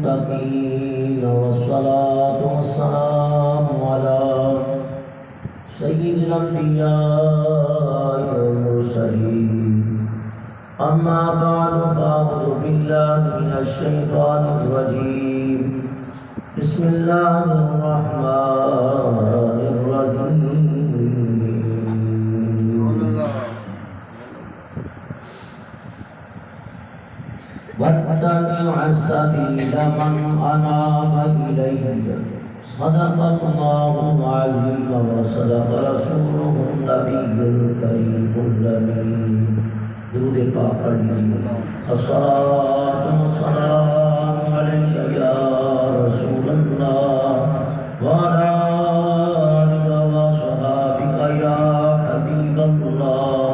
المتقين والصلاة والسلام على سيد الأنبياء والمرسلين أما بعد فأعوذ بالله من الشيطان الرجيم بسم الله الرحمن الرحيم واتبع السبيل من أناب إلي صدق الله العظيم وصدق رسوله النبي الكريم الأمين درود پاک پڑھ لیجیے الصلاۃ والسلام علیک یا رسول اللہ وعلی آلک وصحابک یا حبیب اللہ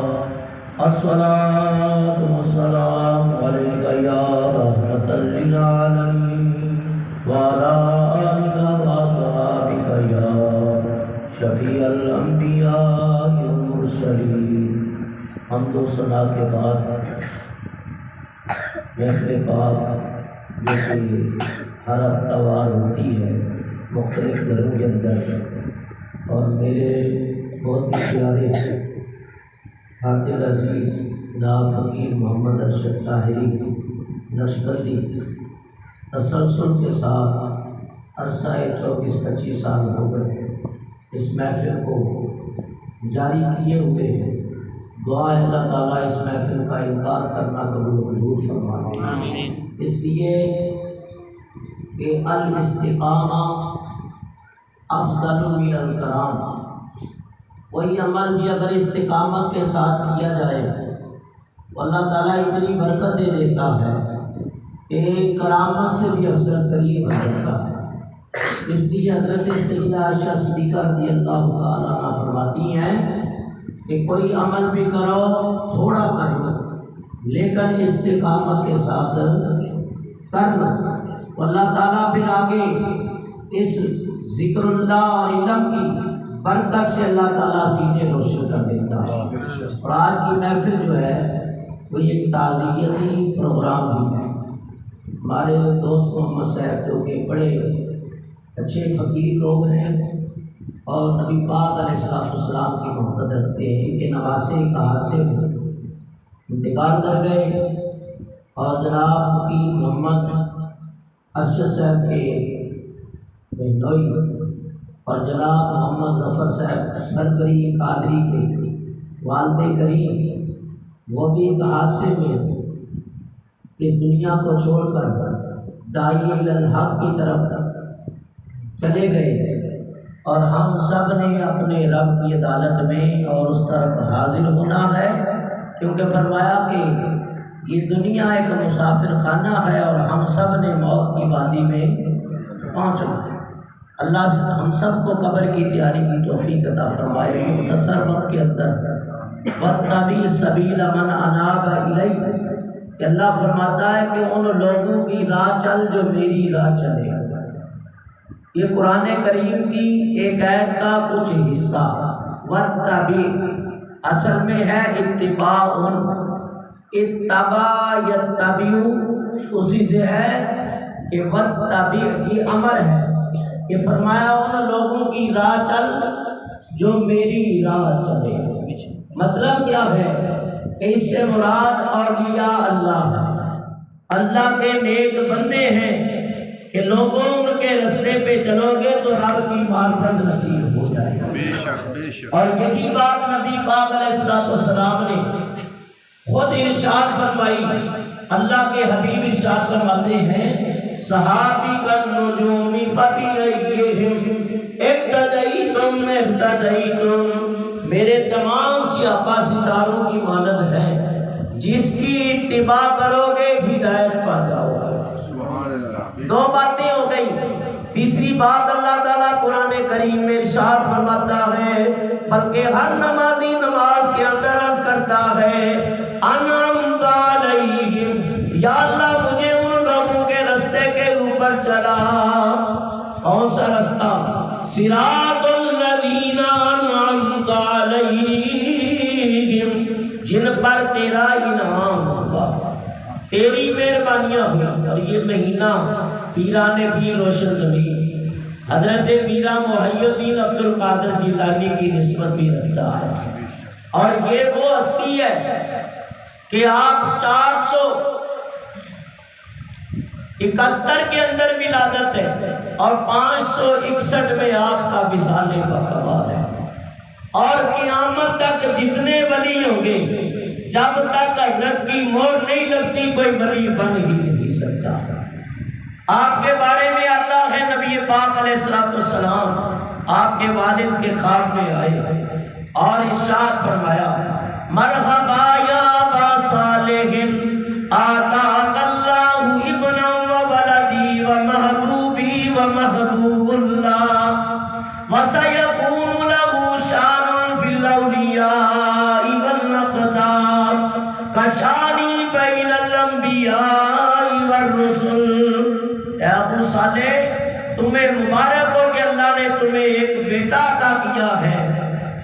الصلاۃ والسلام علیک یا رحمۃ للعالمین وعلی آلک وصحابک یا شفیع الانبیاء والمرسلین۔ حمد و ثنا کے بعد محفل پاک جو کہ ہر ہفتہ وار ہوتی ہے مختلف گھروں کے اندر، اور میرے بہت ہی پیارے حاضر عزیز جناب فقیر محمد ارشد طاہری نقشبندی تسلسل کے ساتھ عرصہ 24-25 سال ہو گئے اس محفل کو جاری کیے ہوئے ہیں۔ دعا ہے اللہ تعالیٰ اس محفل کا انکار کرنا قبول منظور فرمائے، اس لیے کہ الاستقامہ افضل من الکرام، کوئی عمل بھی اگر استقامت کے ساتھ کیا جائے تو اللہ تعالیٰ اتنی برکت دے دیتا ہے کہ کرامت سے بھی افضل ترین بن جاتا ہے۔ اس لیے حضرت سیدہ عائشہ صدیقہ رضی اللہ تعالیٰ عنہ فرماتی ہیں کہ کوئی عمل بھی کرو تھوڑا کرو لیکن استقامت کے ساتھ کرنا، اللہ تعالیٰ پھر آگے اس ذکر اللہ اور علم کی برکت سے اللہ تعالیٰ سیدھے روشن کر دیتا ہے۔ اور آج کی محفل جو ہے وہ ایک تعزیتی پروگرام بھی ہے۔ ہمارے دوست محمد صاحب جو کہ بڑے اچھے فقیر لوگ ہیں اور نبی پاک علیہ السلام کی محبت رکھتے ہیں، ان کے نواسے کا حادثے میں انتقال کر گئے، اور جناب فقیر محمد ارشد صاحب کے بہنوئی اور جناب محمد ظفر صاحب سرکری قادری کے والد کریم وہ بھی ایک حادثے میں اس دنیا کو چھوڑ کر داعی الحق کی طرف چلے گئے، اور ہم سب نے اپنے رب کی عدالت میں اور اس طرف حاضر ہونا ہے، کیونکہ فرمایا کہ یہ دنیا ایک مسافر خانہ ہے اور ہم سب نے موت کی وادی میں پہنچنا ہے۔ اللہ سے ہم سب کو قبر کی تیاری کی توفیق عطا فرمائے۔ مختصر وقت کے اندر وَاتَّبِعِ سَبِيلَ مَنْ أَنَابَ إِلَيَّ، کہ اللہ فرماتا ہے کہ ان لوگوں کی راہ چل جو میری راہ چلے۔ یہ قرآن کریم کی ایک آیت کا کچھ حصہ وَاتَّبِعْ اصل میں ہے اتباع، اتبع یتبع اسی سے ہے کہ وَاتَّبِعْ یہ امر ہے کہ فرمایا ان لوگوں کی راہ چل جو میری راہ چلے۔ مطلب کیا ہے کہ اس سے مراد اولیاء اللہ ہے، اللہ کے نیک بندے ہیں کہ لوگوں ان کے رستے پہ چلو گے تو رب کی معرفت نصیب ہو جائے گا۔ اور یہی بات نبی پاک علیہ السلام نے خود ارشاد فرمائی۔ اللہ کے حبیب ارشاد فرماتے ہیں صحابی کا نجوم فبأیہم اقتدیتم اہتدیتم، میرے تمام سیاپا ستاروں کی مانند ہے، جس کی اتباع کرو گے ہدایت پا جاؤ گے۔ دو باتیں ہو گئی، تیسری بات اللہ تعالیٰ قرآن کریم میں ارشاد فرماتا ہے، بلکہ ہر نمازی نماز کے اندر عرض کرتا ہے انعمت علیہم، یا اللہ مجھے ان لوگوں کے رستے کے اوپر چلا۔ کون سا رستہ؟ صراط الذین انعمت علیہم، جن پر تیرا انعام ہوگا، تیری مہربانیاں ہوئی۔ اور یہ مہینہ پیران پیر روشن زمین حضرت میرا محی الدین عبد القادر جیلانی کی نسبت بھی رکھتا ہے، اور یہ وہ ہستی ہے کہ آپ 471 کے اندر ولادت ہے اور 561 میں آپ کا وصال باقبال ہے، اور قیامت تک جتنے ولی ہوں گے جب تک حضرت کی مہر نہیں لگتی کوئی ولی بن ہی نہیں سکتا۔ آپ کے بارے میں آتا ہے نبی پاک علیہ السلام آپ کے والد کے خواب میں آئے اور ارشاد فرمایا مرحبا یا ابا صالح آتاک اللہ ابنا و ولدی و محبوبی و محبوب اللہ وسیکون له شان فی الاولیاء والنقدار کشانی بین الانبیاء والرسل۔ اے ابو صالح تمہیں مبارک ہو کہ اللہ نے تمہیں ایک بیٹا عطا کیا ہے،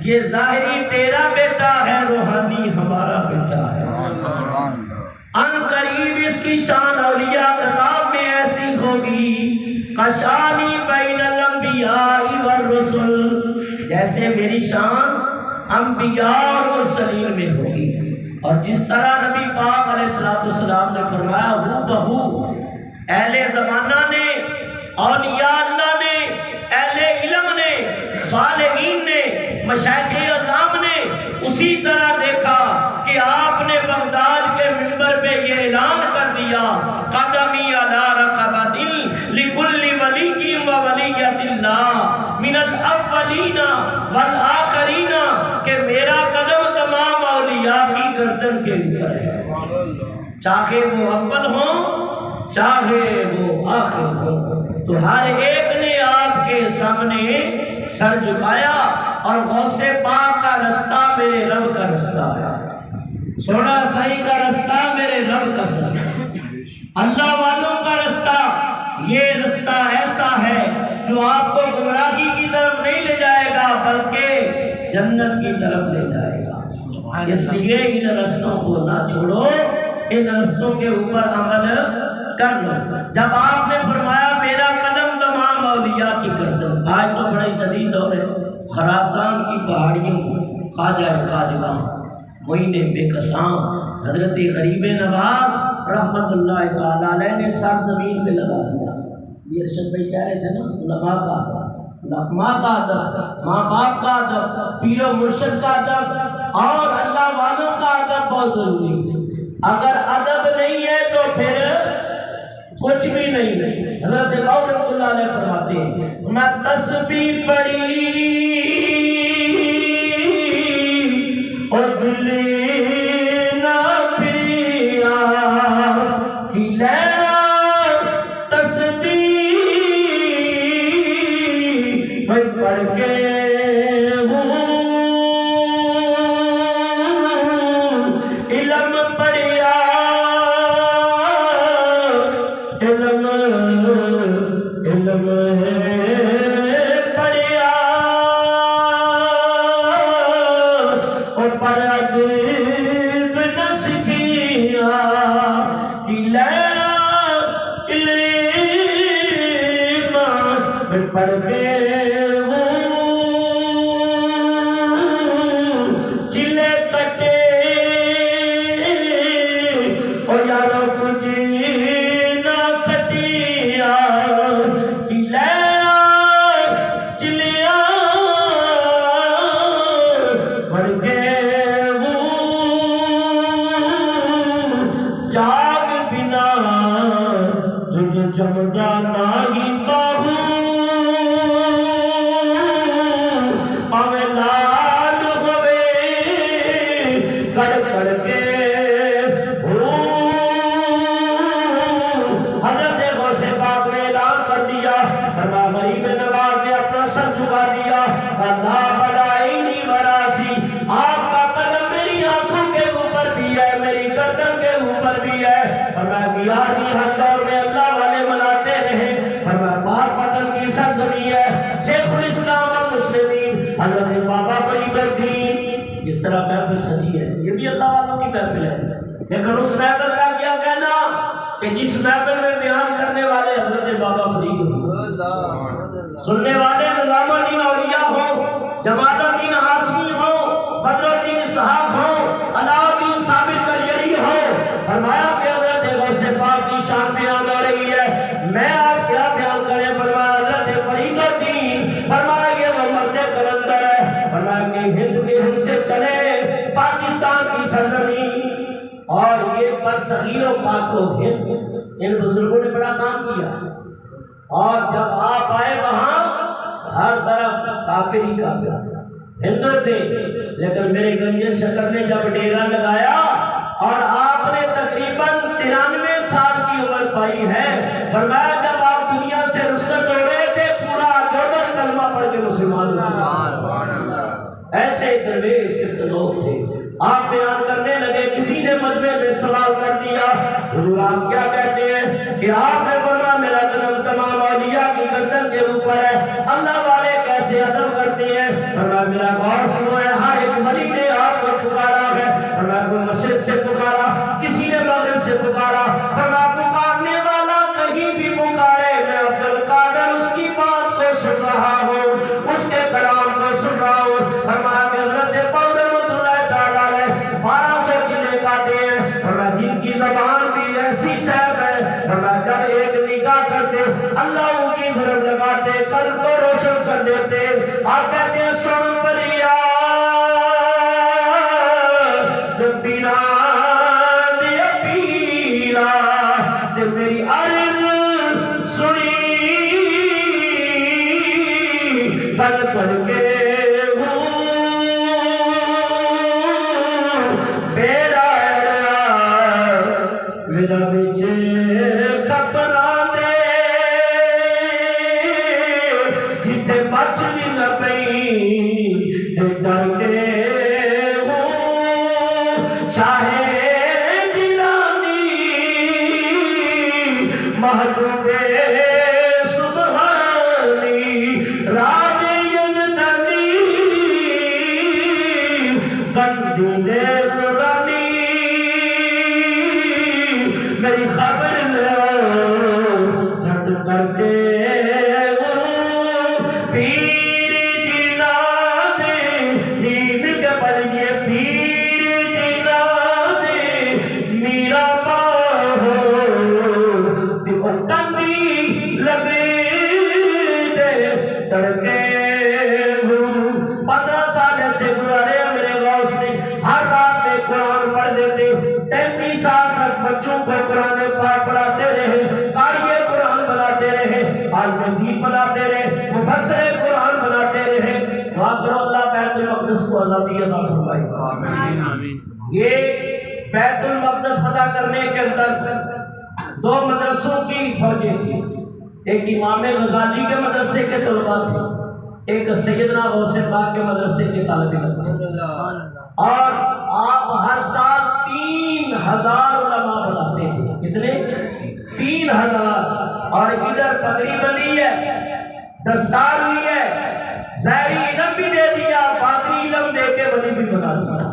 یہ ظاہری تیرا بیٹا ہے، روحانی ہمارا بیٹا ہے، ان قریب اس کی شان اولیاء کتاب میں ایسی ہوگی کشانی بین الانبیاء والرسل، جیسے میری شان انبیاء اور مرسلین میں ہوگی۔ اور جس طرح نبی پاک علیہ السلام نے فرمایا ہو بہو اہل زمانہ نے، اولیاء اللہ نے، اہل علم نے، صالحین نے، مشائخ اعظام نے اسی طرح دیکھا کہ آپ نے بغداد کے منبر پہ یہ اعلان کر دیا قدمی علی رقبۃ لکل ولی و ولیۃ اللہ من الاولین والآخرین، کہ میرا قدم تمام اولیاء کی گردن کے اوپر ہے، چاہے وہ اول ہوں چاہے وہ آخر ہو۔ تو ہر ایک نے آپ کے سامنے سر جھکایا، اور غوث پاک کا رستہ میرے رب کا رستہ ہے، سونا صحیح کا رستہ میرے رب کا رستہ، اللہ والوں کا رستہ، یہ رستہ ایسا ہے جو آپ کو گمراہی کی طرف نہیں لے جائے گا بلکہ جنت کی طرف لے جائے گا۔ اس لیے ان رستوں کو نہ چھوڑو، ان رستوں کے اوپر عمل کر لو۔ جب آپ نے فرمایا میرا قدم تمام اولیاء کی گردن، آج تو بڑا جدید دور ہے، خراسان کی پہاڑیوں خواجہ خواجگاں معین بے قسام حضرت غریب نواز رحمت اللہ تعالیٰ علیہ نے سر زمین پہ لگا دیا۔ یہ ارشد بھائی کہہ رہے تھے نا، علماء کا ادب، ماں کا ادب، ماں باپ کا ادب، پیر و مرشد کا ادب اور اللہ والوں کا ادب بہت ضروری ہے۔ اگر ادب نہیں ہے تو پھر کچھ بھی نہیں۔ حضرت غوث رحمۃ اللہ علیہ فرماتے ہیں نہ تسبیح پڑھی اور دل نہ پیا کہ لیلا تسبیح پڑھ کے علم پڑھیا، علم پڑھیا اور پر ادب نہ سکھیا کہ لیلا علم پڑھ کے چلے کٹے اور یارو کچھ نہ کٹیا کہ لیلا چلیا پڑھ کے جاگ بنا رج چمکا نہیں باہو پاوے لال ہوئے کڑ کڑ کے حضرت غوث پاک نے اعلان کر دیا، فرمایا غریب نواز نے اپنا سر جھکا دیا، اللہ بلائنی وراسی، آپ کا قدم میری آنکھوں کے اوپر بھی ہے، میری گردن کے اوپر بھی ہے، فرمایا گیاری ہر دور میں اللہ والے مناتے رہے، فرمایا پاک پتن کی سرزمین ہے، شیخ الاسلام والمسلمین حضرت بابا فرید الدین، اس طرح محفل سجی ہے، یہ بھی اللہ والوں کی محفل ہے، لیکن اس محفل کا کیا کہنا کہ جس محفل میں بیان کرنے والے حضرت بابا فرید ہوں، سننے والے نظام الدین اولیاء ہوں، جمال الدین ہاشمی ہوں، بدر الدین اسحاق ہوں، علاؤالدین ثابت کلیری ہوں، فرمایا کہ حضرت غوث پاک کی شان بیان ہو رہی ہے، میں آپ کیا بیان کریں؟ فرمایا حضرت فرید الدین، فرمایا یہ وہ مرد کلندر ہے، فرمایا کہ ہند کے ہند سے چلے پاکستان کی سرزمین، اور یہ برصغیر و پاک و ہند، ان بزرگوں نے بڑا کام کیا، اور جب آپ آئے وہاں ہر طرف کافر ہی کافر ہندو تھے، لیکن میرے گنجر شکر نے جب ڈیرا لگایا اور آپ نے تقریباً 93 سال کی عمر پائی ہے، فرمایا جب آپ دنیا سے رخصت ہو رہے تھے پورا جوڑن کلمہ پڑھ کے مسلمان ہو چکے، ایسے درویش لوگ تھے۔ آپ بیان کرنے لگے، کسی نے مجمع میں سوال کر دیا، حضور آپ کیا کہتے ہیں؟ کہ آپ نے فرمایا میرا جنم تمام اولیاء کی گردن کے اوپر ہے، اللہ والے کیسے عزم کرتے ہیں؟ فرمایا میرا غور سنو ہے، ہر ایک ولی نے آپ کو پکارا ہے، فرمایا کوئی مشرق سے پکارا، کسی نے مغرب سے پکارا، فرمایا پکارنے والا کہیں بھی پکارے، میں عبد القادر اس کی بات کو سن رہا ہوں، اس کے کلام کو سن رہا ہوں۔ فرمایا کہ حضرت پاؤ رحمۃ اللہ تعالیٰ 1200 چلے کاٹے ہیں، فرمایا جن کی زبان بھی ایسی صاحب ہے، فرمایا جب ایک نگاہ کرتے اللہ ان کی ضرب لگاتے، قلب کو روشن کر دیتے۔ آپ کہتے ہیں سن فریاد پیرا دیا پیرا، تے میری عرض سنی کل کر کے میرا بچے کپڑا دے جتے بچ بھی نہ پئی ڈر کے ہوں شاہ جیلانی محبوب سبحانی راج یزدانی قندیل نورانی میری خبر لو جھٹ کر کے پیر جینا دے نیند کے پڑھئے پیر جینا دے میرا باہو دیکھو کمی لگے دے ترکے 15 سال ایسے گزارے میرے غوث نے، ہر رات میں قرآن پڑھ دیتے، 33 سال تک بچوں کو قرآن پاک پڑھاتے رہے، قاری قرآن بناتے رہے، عالم دین بناتے رہے، مفسر قرآن بناتے رہے۔ دعا کرو اللہ بیت المقدس کو آزادی عطا فرمائے۔ یہ بیت المقدس فتح کرنے کے اندر 2 مدرسوں کی فوجیں تھیں، ایک امام غزالی کے مدرسے کے طلباء تھے، ایک سیدنا غوث پاک کے مدرسے کے طالب علم تھے، اور آپ ہر سال 3000 علماء بناتے تھے۔ کتنے؟ 3000۔ اور ادھر پگڑی بنی ہے، دستار ہوئی ہے، ظاہری علم بھی دے دیا، باطنی علم دے کے ولی بھی بنا دیا۔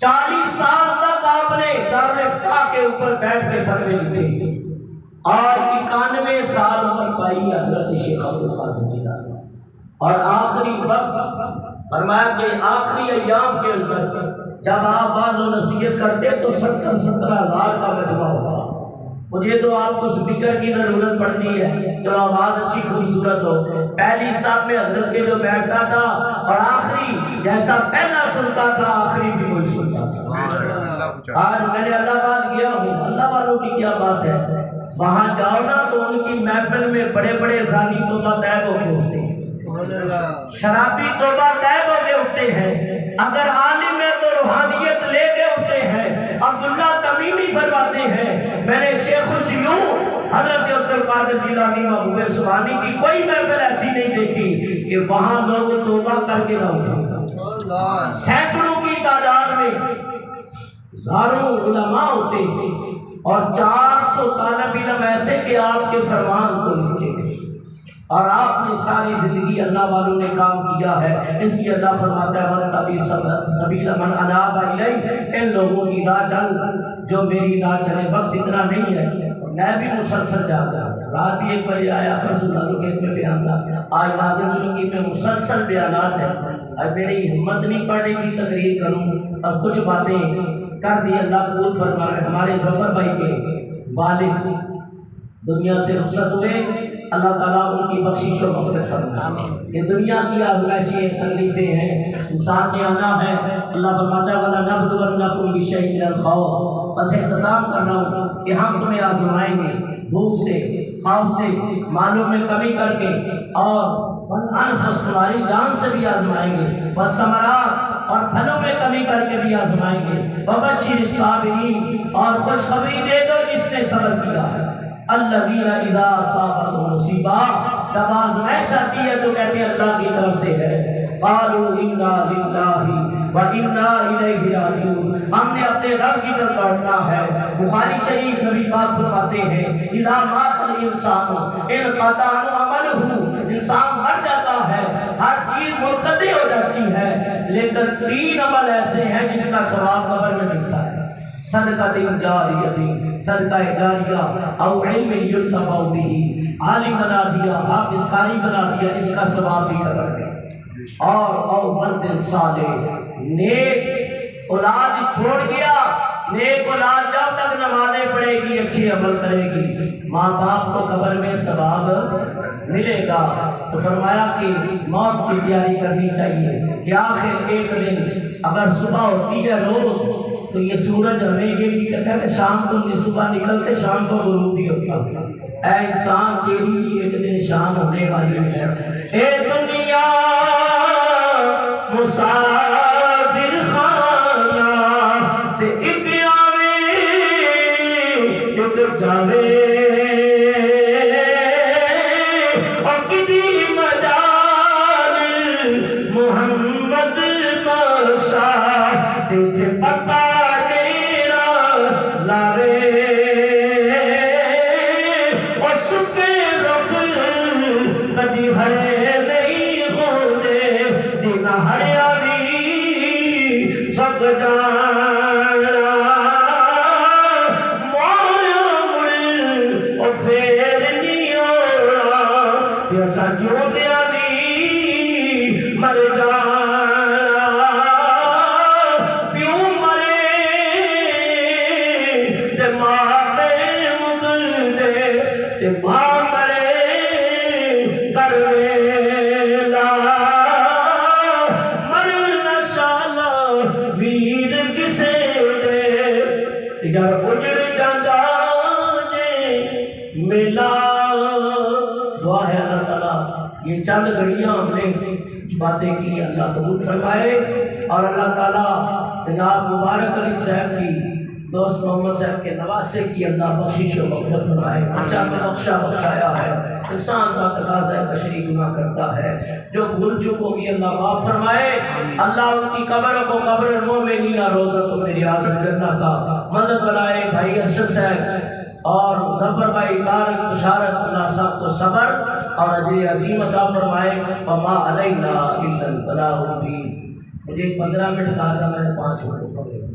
40 سال تک آپ نے دارالفتاح کے اوپر بیٹھ کے فتوے لکھے، اور 91 سال عمر پائی حضرت شیخ عبد القادر جیلانی۔ اور آخری وقت فرمایا کہ آخری ایام کے اندر جب آپ واعظ و نصیحت کرتے تو 70,000 کا مجمع ہوتا۔ مجھے تو آپ کو سپیکر کی ضرورت پڑتی ہے جو آواز اچھی خوبصورت ہو۔ پہلی صاحب میں حضرت کے جو بیٹھتا تھا اور آخری جیسا پہلا سنتا تھا آخری بھی وہی سنتا تھا۔ آج میں نے اللہ آباد گیا ہوں، اللہ والوں کی کیا بات ہے، وہاں جاؤ نا تو ان کی محفل میں بڑے بڑے زانی توبہ طیب ہو کے اٹھتے ہیں، شرابی توبہ طیب ہو کے اٹھتے ہیں، اگر عالم ہے تو روحانیت لے کے اٹھتے ہیں۔ عبداللہ تمیمی فرماتے ہیں میں نے شیخ الشیوخ حضرت عبد القادر جیلانی محبوب سبحانی کی کوئی محفل ایسی نہیں دیکھی کہ وہاں لوگ توبہ کر کے نہ اٹھے۔ سینکڑوں کی تعداد میں ہزاروں علماء ہوتے ہیں، اور 400 طالب علم ایسے کہ آپ کے فرمان کو لکھتے تھے، اور آپ نے ساری زندگی اللہ والوں نے کام کیا ہے۔ اس لیے اللہ فرماتا ہے وَاتَّبِعْ سَبِيلَ مَنْ أَنَابَ إِلَيَّ، ان لوگوں کی راہ چل جو میری رات چلے، وقت اتنا نہیں ہے، میں بھی مسلسل جاتا ہوں، رات بھی 1 بجے آیا، پرسوں تعلقیت میں بیان تھا، آج بادل چلوگی میں مسلسل بیانات ہیں۔ اب میری ہمت نہیں پڑ رہی تھی تقریر کروں، اب کچھ باتیں کر دی، اللہ قبول فرمائے۔ ہمارے ظفر بھائی کے والد دنیا سے رخصت ہوئے، اللہ تعالیٰ ان کی بخشش و مغفرت فرمائے۔ یہ دنیا کی آزمائشیں تکلیفیں ہیں، انسان سے آنا ہے، اللہ فرماتا ہے وَلَنَبْلُوَنَّكُمْ بِشَيْءٍ مِّنَ الْخَوْفِ، بس اختتام کر رہا ہوں کہ ہم تمہیں آزمائیں گے، بھوک سے، خوف سے، مالوں میں کمی کر کے، اور انفس تمہاری جان سے بھی آزمائیں گے، والثمرات اور پھلوں میں کمی کر کے بھی آزمائیں گے، وَبَشِّرِ الصَّابِرِينَ اور خوشخبری دے دو جس نے صبر کیا ہے، الذین اذا اصابتهم مصیبہ، جب آزمائش آتی ہے تو کہتے ہیں اللہ کی طرف سے ہے، قالوا انا للہ وانا الیہ راجعون، ہم نے اپنے رب کی طرف لوٹنا ہے۔ بخاری شریف نبی پاک فرماتے ہیں اذا مات الانسان انقطع عنہ عملہ، انسان مر جاتا ہے، ہر چیز منقطع ہو جاتی ہے، لیکن 3 عمل ایسے ہیں جس کا ثواب قبر میں ملتا ہے، صدقۃ جاریہ، صدقہ جاریہ، او علم ينتفع به، عالم بنا دیا، حافظ قاری بنا دیا، اس کا ثواب بھی قبر میں، اور او ولد صالح، نیک اولاد چھوڑ گیا، نیک اولاد جب تک نمازیں پڑھے گی، اچھے عمل کرے گی، ماں باپ کو قبر میں ثواب ملے گا۔ تو فرمایا کہ موت کی تیاری کرنی چاہیے کہ آخر ایک دن اگر صبح ہوتی ہے روز، تو یہ سورج ہمیں یہ بھی کہتا ہے کہ شام کو صبح نکلتے شام کو غروب بھی ہوتا ہے، اے انسان تیری بھی ایک دن شام ہونے والی ہے، اے دنیا مسافر خانہ تے ایک آوے ایک جاوے، اور کدی مجال محمد باشا تے پتا کدی ہرے نہیں ہونے دینا ہریالی سب جانا، مایا مڑ اور پھر نہیں ہونا، ایسا کیوں دیالی مر جانا، پیوں مرے تے ماں میں مگدے تے ماں مرے کرویلا، مرنا شالا ویر کسے دے، یار اجڑ جاندہ جے ملا۔ دعا ہے اللہ تعالیٰ یہ چند گھڑیاں ہم نے کچھ باتیں کی، اللہ قبول فرمائے، اور اللہ تعالیٰ جناب مبارک علی صاحب کی دوست محمد صاحب کے نواسے کی اللہ بخشش و مغفرت فرمائے، چند بخشا بخشایا ہے، انسان کا تقاضا تشریح گناہ کرتا ہے، جو بھول چوک ہوگی اللہ معاف فرمائے، اللہ ان کی قبر کو قبر المومنین روضۃ من ریاض الجنہ کا مزد بنائے۔ بھائی ارشد صاحب اور ظفر بھائی طارق بشارت، اللہ صاحب کو صبر اور اجر عظیم عطا فرمائے، وما علینا الا البلاغ المبین۔ مجھے 15 منٹ کہا تھا، میں نے 5 منٹ پڑھ لیا،